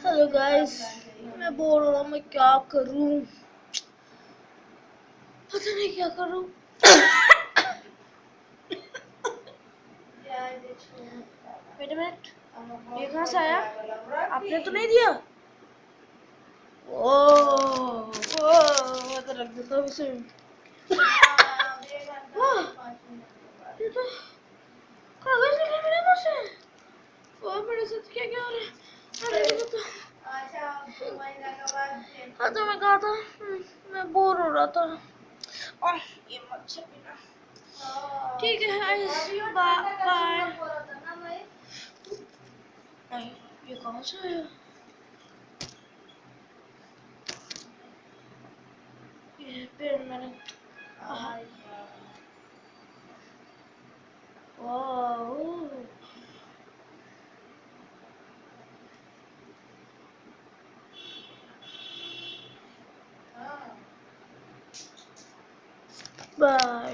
Hello guys, मैं बोल रहा हूँ मैं क्या करूँ, पता नहीं क्या करूँ। वेट मिनट, ये कहाँ से आया? आपने तो नहीं दिया? ओह मैं तो रख देता हूँ इसे। ये तो कागज निकले मेरे पास से। और मेरे साथ क्या क्या हो रहा है? अरे ये तो हाँ तो मैं कहा था मैं बोर हो रहा था। ये मच्छर भी ना। ठीक है गाइस, बाय। नहीं, ये कहाँ से आया? ये फिर मैंने बाय।